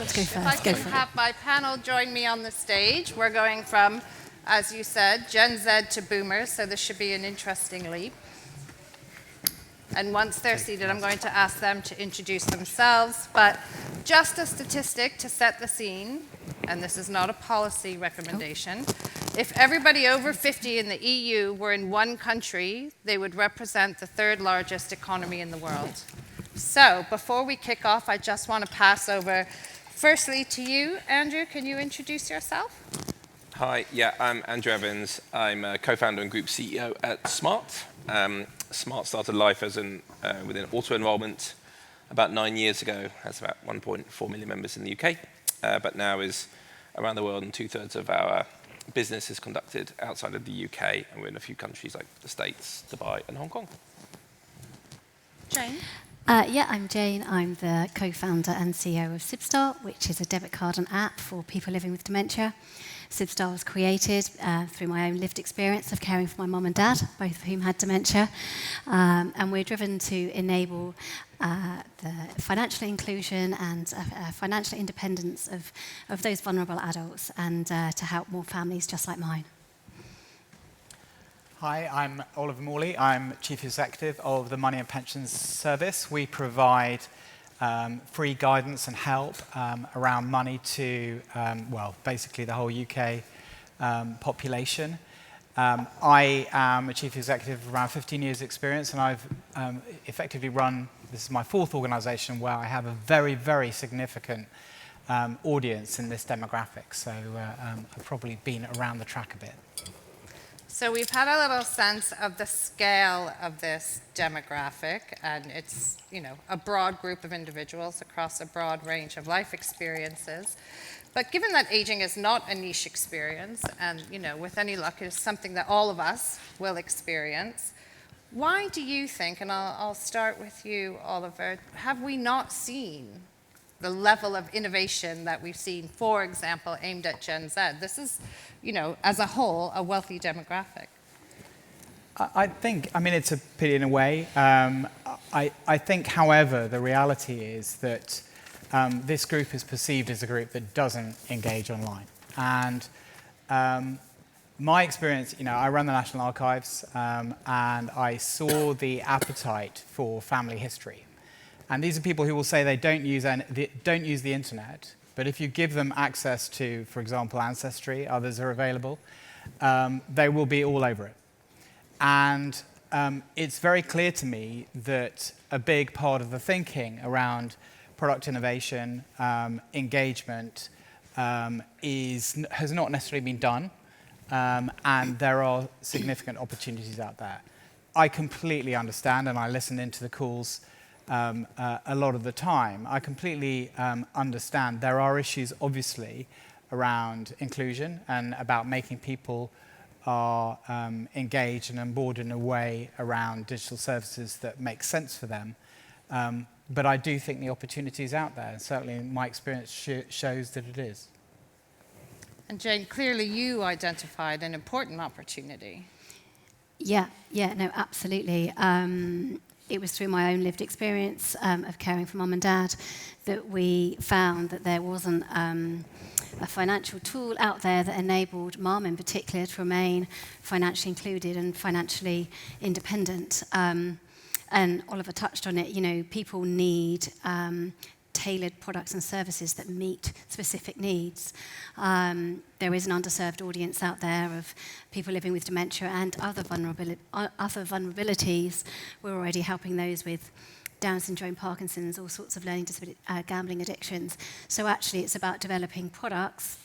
to go first. If I can have my panel join me on the stage. We're going from, as you said, Gen Z to boomers, so this should be an interesting leap. And once they're seated, I'm going to ask them to introduce themselves. But just a statistic to set the scene, and this is not a policy recommendation. If everybody over 50 in the EU were in one country, they would represent the third largest economy in the world. So before we kick off, I just want to pass over firstly to you. Andrew, can you introduce yourself? Hi, yeah, I'm Andrew Evans. I'm a co-founder and group CEO at Smart. Smart started life as within auto enrolment about 9 years ago. Has about 1.4 million members in the UK, but now is around the world, and 2/3 of our business is conducted outside of the UK, and we're in a few countries like the States, Dubai, and Hong Kong. Jayne? Yeah, I'm Jayne. I'm the co-founder and CEO of Sibstar, which is a debit card and app for people living with dementia. Sibstar was created through my own lived experience of caring for my mum and dad, both of whom had dementia. And we're driven to enable the financial inclusion and financial independence of those vulnerable adults, and to help more families just like mine. Hi, I'm Morley. I'm Chief Executive of the Money and Pensions Service. We provide free guidance and help around money to, basically the whole UK population. I am a Chief Executive of around 15 years experience, and I've effectively run, this is my fourth organisation where I have a very, very significant audience in this demographic. So I've probably been around the track a bit. So we've had a little sense of the scale of this demographic, and it's, a broad group of individuals across a broad range of life experiences. But given that aging is not a niche experience, and, with any luck, it is something that all of us will experience, why do you think, and I'll start with you, Oliver, have we not seen the level of innovation that we've seen, for example, aimed at Gen Z? This is, as a whole, a wealthy demographic. I think, it's a pity in a way. I think, however, the reality is that this group is perceived as a group that doesn't engage online. And my experience, I run the National Archives, and I saw the appetite for family history. And these are people who will say they don't use the internet, but if you give them access to, for example, Ancestry, others are available, they will be all over it. And it's very clear to me that a big part of the thinking around product innovation, engagement, has not necessarily been done, and there are significant opportunities out there. I completely understand, and I listen into the calls a lot of the time. I completely understand there are issues, obviously, around inclusion and about making people are engaged and on board in a way around digital services that make sense for them. But I do think the opportunity is out there. Certainly, my experience shows that it is. And Jayne, clearly you identified an important opportunity. Yeah, no, absolutely. It was through my own lived experience of caring for mum and dad that we found that there wasn't a financial tool out there that enabled mum in particular to remain financially included and financially independent. And Oliver touched on it, people need tailored products and services that meet specific needs. There is an underserved audience out there of people living with dementia and other vulnerabilities. We're already helping those with Down syndrome, Parkinson's, all sorts of learning disability, gambling addictions. So actually it's about developing products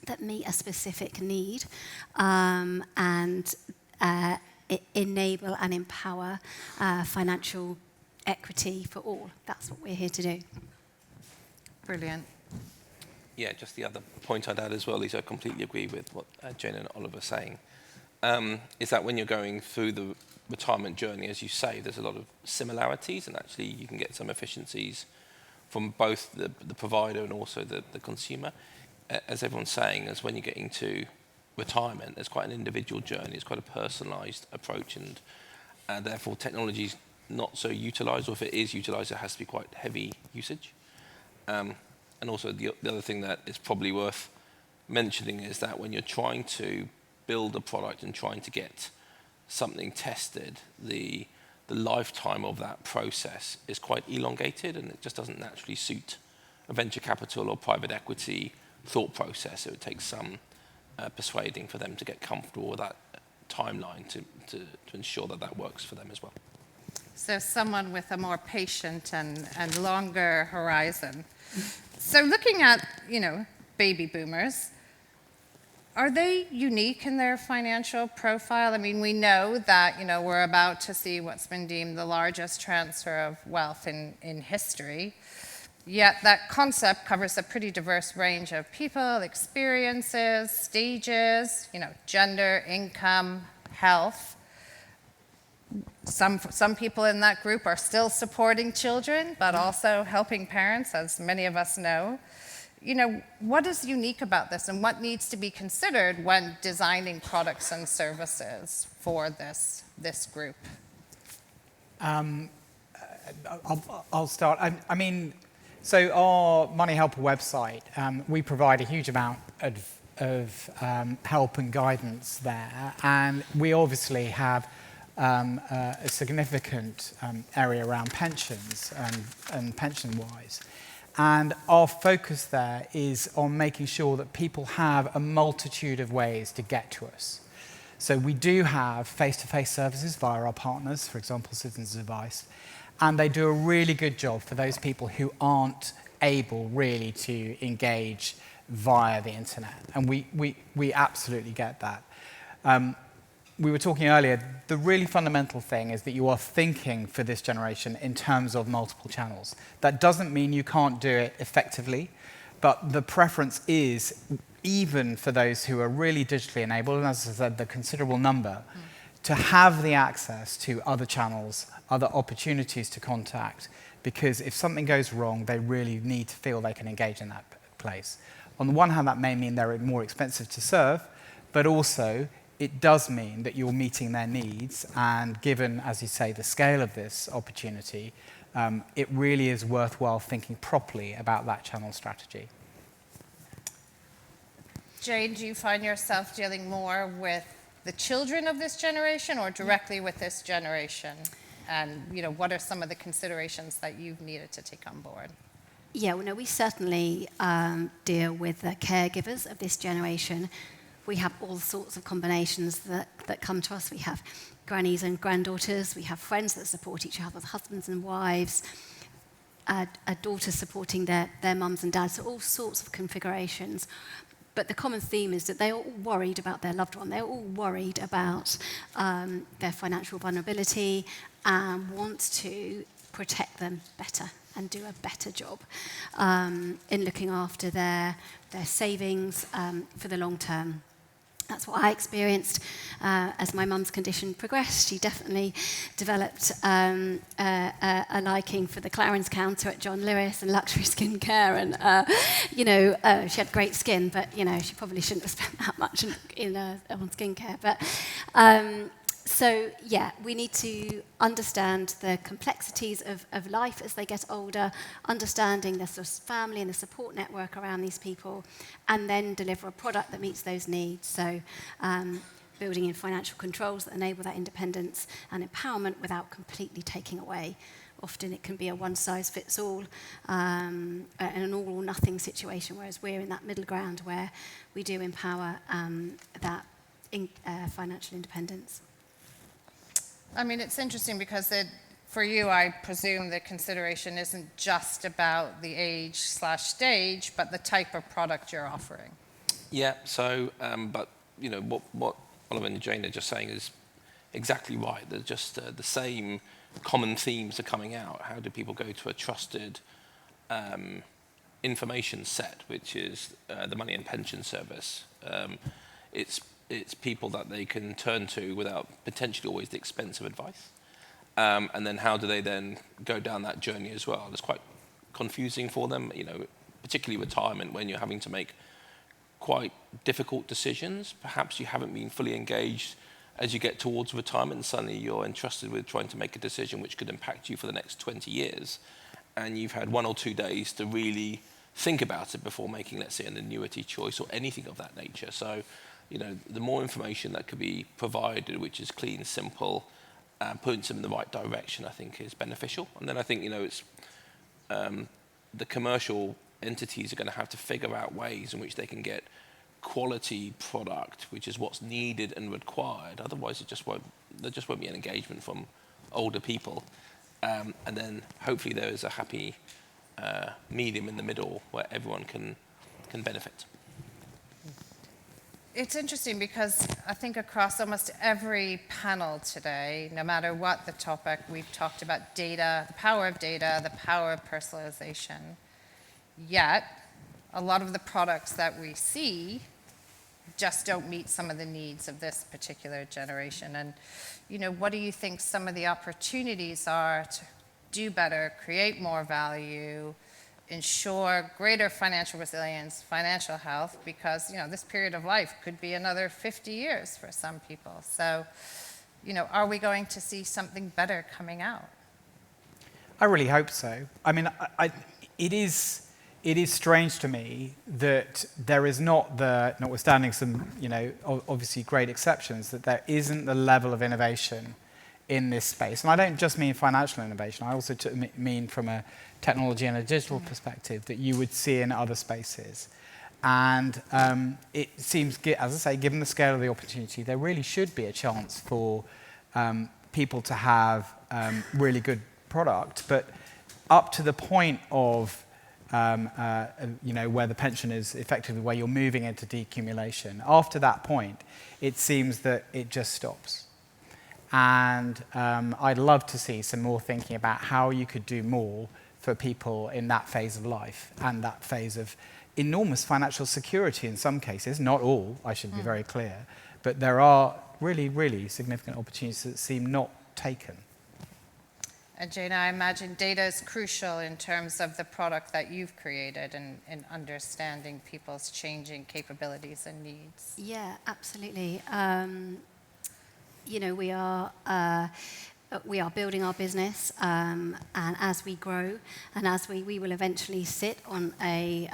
that meet a specific need and enable and empower financial equity for all. That's what we're here to do. Brilliant. Yeah, just the other point I'd add as well is I completely agree with what Jayne and Oliver are saying, is that when you're going through the retirement journey, as you say, there's a lot of similarities, and actually you can get some efficiencies from both the provider and also the consumer. As everyone's saying, as when you're getting to retirement, there's quite an individual journey, it's quite a personalised approach, and therefore technology is not so utilised, or if it is utilised, it has to be quite heavy usage. And And also the other thing that is probably worth mentioning is that when you're trying to build a product and trying to get something tested, the lifetime of that process is quite elongated, and it just doesn't naturally suit a venture capital or private equity thought process. It would take some persuading for them to get comfortable with that timeline to ensure that that works for them as well. So someone with a more patient and longer horizon. So looking at, baby boomers, are they unique in their financial profile? I mean, we know that, we're about to see what's been deemed the largest transfer of wealth in history. Yet that concept covers a pretty diverse range of people, experiences, stages, gender, income, health. Some people in that group are still supporting children, but also helping parents, as many of us know. What is unique about this, and what needs to be considered when designing products and services for this group? I'll start. So our Money Helper website, we provide a huge amount of help and guidance there, and we obviously have a significant area around pensions and pension-wise. And our focus there is on making sure that people have a multitude of ways to get to us. So we do have face-to-face services via our partners, for example, Citizens Advice, and they do a really good job for those people who aren't able really to engage via the internet. And we absolutely get that. We were talking earlier, the really fundamental thing is that you are thinking for this generation in terms of multiple channels. That doesn't mean you can't do it effectively, but the preference is, even for those who are really digitally enabled, and as I said, the considerable number, to have the access to other channels, other opportunities to contact, because if something goes wrong, they really need to feel they can engage in that place. On the one hand, that may mean they're more expensive to serve, but also it does mean that you're meeting their needs, and given, as you say, the scale of this opportunity, it really is worthwhile thinking properly about that channel strategy. Jayne, do you find yourself dealing more with the children of this generation or directly with this generation? And what are some of the considerations that you've needed to take on board? Yeah, well, no, we certainly deal with the caregivers of this generation. We have all sorts of combinations that come to us. We have grannies and granddaughters. We have friends that support each other, husbands and wives, a daughter supporting their mums and dads, so all sorts of configurations. But the common theme is that they're all worried about their loved one. They're all worried about their financial vulnerability and want to protect them better and do a better job in looking after their savings for the long term. That's what I experienced as my mum's condition progressed. She definitely developed a liking for the Clarence counter at John Lewis and luxury skincare. And, she had great skin, but, she probably shouldn't have spent that much on skincare. But so, yeah, we need to understand the complexities of life as they get older, understanding the sort of family and the support network around these people, and then deliver a product that meets those needs. So building in financial controls that enable that independence and empowerment without completely taking away. Often it can be a one-size-fits-all and an all-or-nothing situation, whereas we're in that middle ground where we do empower that financial independence. I mean, it's interesting because for you, I presume the consideration isn't just about the age/stage, but the type of product you're offering. Yeah, so, but, what Oliver and Jayne are just saying is exactly right. They're just the same common themes are coming out. How do people go to a trusted information set, which is the money and pension service? It's people that they can turn to without potentially always the expensive advice. And then how do they then go down that journey as well? It's quite confusing for them, particularly retirement, when you're having to make quite difficult decisions. Perhaps you haven't been fully engaged as you get towards retirement, and suddenly you're entrusted with trying to make a decision which could impact you for the next 20 years. And you've had 1 or 2 days to really think about it before making, let's say, an annuity choice or anything of that nature. So, the more information that could be provided, which is clean, simple, points them in the right direction, I think is beneficial. And then I think, it's the commercial entities are going to have to figure out ways in which they can get quality product, which is what's needed and required. Otherwise, there just won't be an engagement from older people. And then hopefully there is a happy medium in the middle where everyone can benefit. It's interesting because I think across almost every panel today, no matter what the topic, we've talked about data, the power of data, the power of personalization. Yet, a lot of the products that we see just don't meet some of the needs of this particular generation. And, what do you think some of the opportunities are to do better, create more value, ensure greater financial resilience, financial health, because, this period of life could be another 50 years for some people. So, are we going to see something better coming out? I really hope so. I mean, it is strange to me that there is not notwithstanding some, obviously great exceptions, that there isn't the level of innovation in this space. And I don't just mean financial innovation, I also mean from a technology and a digital perspective that you would see in other spaces. And it seems, as I say, given the scale of the opportunity, there really should be a chance for people to have really good product. But up to the point of where the pension is effectively where you're moving into decumulation, after that point, it seems that it just stops. And I'd love to see some more thinking about how you could do more for people in that phase of life and that phase of enormous financial security in some cases, not all, I should be very clear, but there are really, really significant opportunities that seem not taken. And Jayne, I imagine data is crucial in terms of the product that you've created and in understanding people's changing capabilities and needs. Yeah, absolutely. We are building our business, and as we grow, and as we will eventually sit on a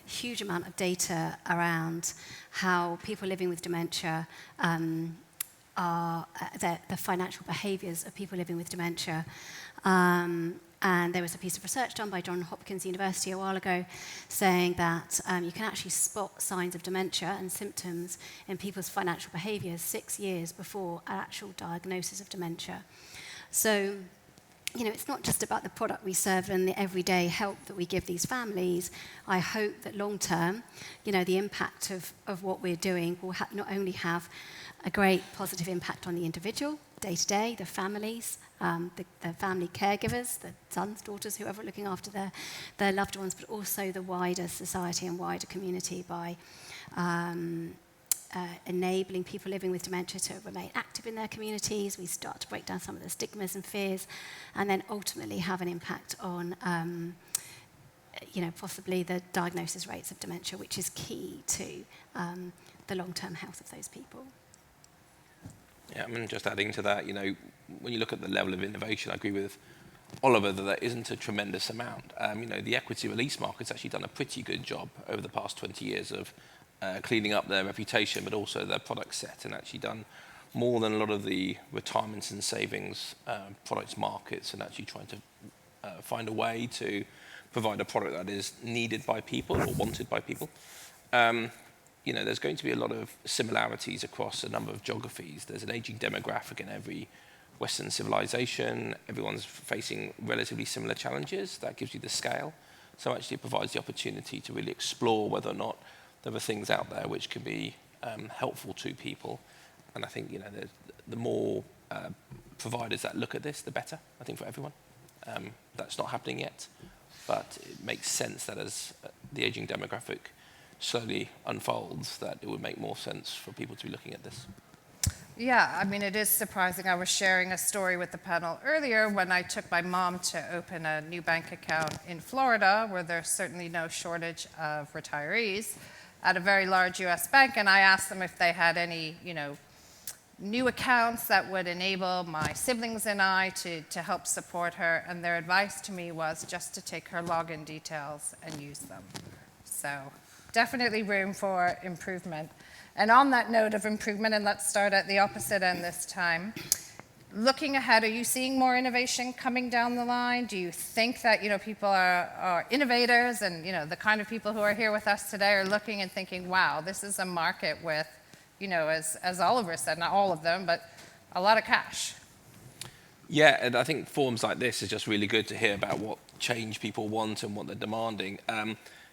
huge amount of data around how people living with dementia are the financial behaviours of people living with dementia. And there was a piece of research done by Johns Hopkins University a while ago saying that you can actually spot signs of dementia and symptoms in people's financial behaviours 6 years before an actual diagnosis of dementia. So, it's not just about the product we serve and the everyday help that we give these families. I hope that long term, the impact of what we're doing will not only have a great positive impact on the individual, day to day, the families, the family caregivers, the sons, daughters, whoever are looking after their loved ones, but also the wider society and wider community by enabling people living with dementia to remain active in their communities. We start to break down some of the stigmas and fears, and then ultimately have an impact on possibly the diagnosis rates of dementia, which is key to the long-term health of those people. Yeah, I mean, just adding to that, when you look at the level of innovation, I agree with Oliver that there isn't a tremendous amount. The equity release market's actually done a pretty good job over the past 20 years of cleaning up their reputation, but also their product set, and actually done more than a lot of the retirements and savings products markets, and actually trying to find a way to provide a product that is needed by people or wanted by people. There's going to be a lot of similarities across a number of geographies. There's an aging demographic in every Western civilization. Everyone's facing relatively similar challenges. That gives you the scale. So actually it provides the opportunity to really explore whether or not there are things out there which can be helpful to people. And I think, the more providers that look at this, the better, I think, for everyone. That's not happening yet, but it makes sense that as the aging demographic slowly unfolds, that it would make more sense for people to be looking at this. Yeah, I mean, it is surprising. I was sharing a story with the panel earlier when I took my mom to open a new bank account in Florida, where there's certainly no shortage of retirees, at a very large US bank, and I asked them if they had any, new accounts that would enable my siblings and I to help support her, and their advice to me was just to take her login details and use them. So definitely room for improvement. And on that note of improvement, and let's start at the opposite end this time, looking ahead, are you seeing more innovation coming down the line? Do you think that people are innovators, and the kind of people who are here with us today are looking and thinking, wow, this is a market with, as Oliver said, not all of them, but a lot of cash? Yeah, and I think forums like this is just really good to hear about what change people want and what they're demanding.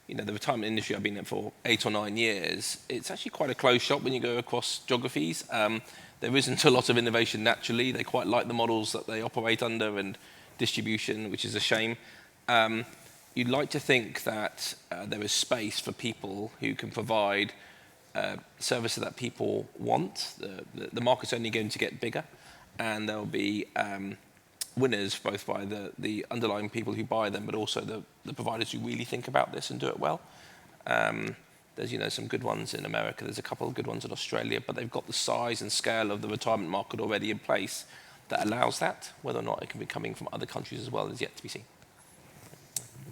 The retirement industry I've been in for 8 or 9 years, it's actually quite a closed shop when you go across geographies. There isn't a lot of innovation naturally. They quite like the models that they operate under and distribution, which is a shame. You'd like to think that there is space for people who can provide services that people want. The market's only going to get bigger, and there'll be winners both by the underlying people who buy them, but also the providers who really think about this and do it well. There's some good ones in America. There's a couple of good ones in Australia, but they've got the size and scale of the retirement market already in place that allows that. Whether or not it can be coming from other countries as well is yet to be seen.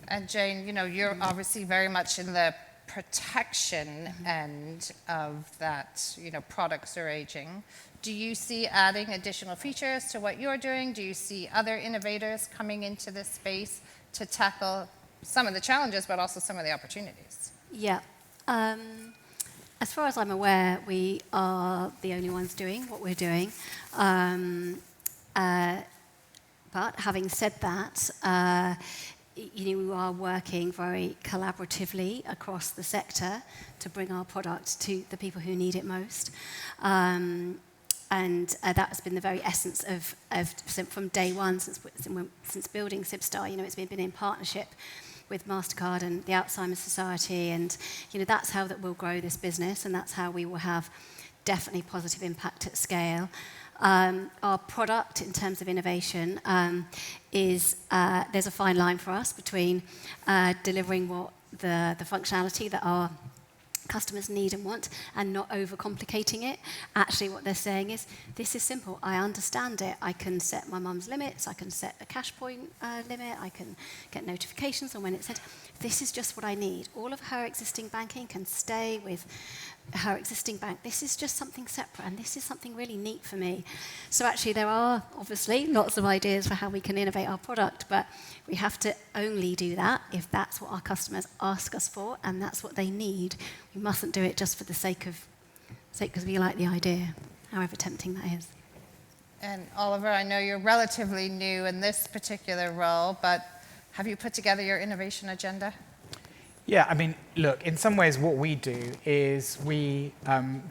And Jayne, you're obviously very much in the protection end of that. Products are aging. Do you see adding additional features to what you're doing? Do you see other innovators coming into this space to tackle some of the challenges, but also some of the opportunities? Yeah. As far as I'm aware, we are the only ones doing what we're doing. But having said that, we are working very collaboratively across the sector to bring our product to the people who need it most. And that has been the very essence of from day one, since building Sibstar. It's been in partnership with MasterCard and the Alzheimer's Society, and that's how that we'll grow this business, and that's how we will have definitely positive impact at scale. Our product, in terms of innovation, is there's a fine line for us between delivering what the functionality that our customers need and want, and not overcomplicating it. Actually, what they're saying is, this is simple. I understand it. I can set my mum's limits. I can set a cash point limit. I can get notifications on when it's sent. This is just what I need. All of her existing banking can stay with her existing bank. This is just something separate, and this is something really neat for me. So actually, there are obviously lots of ideas for how we can innovate our product, but we have to only do that if that's what our customers ask us for, and that's what they need. We mustn't do it just for the sake because we like the idea, however tempting that is. And Oliver, I know you're relatively new in this particular role, but have you put together your innovation agenda? Yeah, look, in some ways what we do is we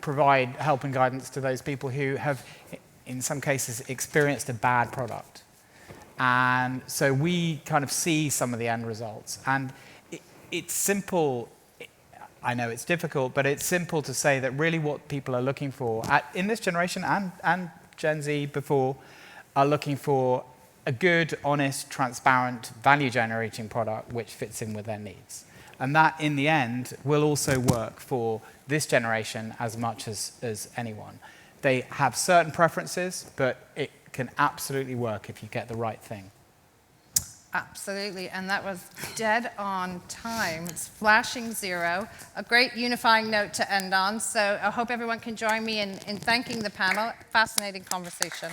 provide help and guidance to those people who have, in some cases, experienced a bad product. And so we kind of see some of the end results. And it's simple. I know it's difficult, but it's simple to say that really what people are looking for in this generation and Gen Z before are looking for a good, honest, transparent, value-generating product which fits in with their needs. And that, in the end, will also work for this generation as much as anyone. They have certain preferences, but it can absolutely work if you get the right thing. Absolutely, and that was dead on time. It's flashing 0. A great unifying note to end on. So I hope everyone can join me in thanking the panel. Fascinating conversation.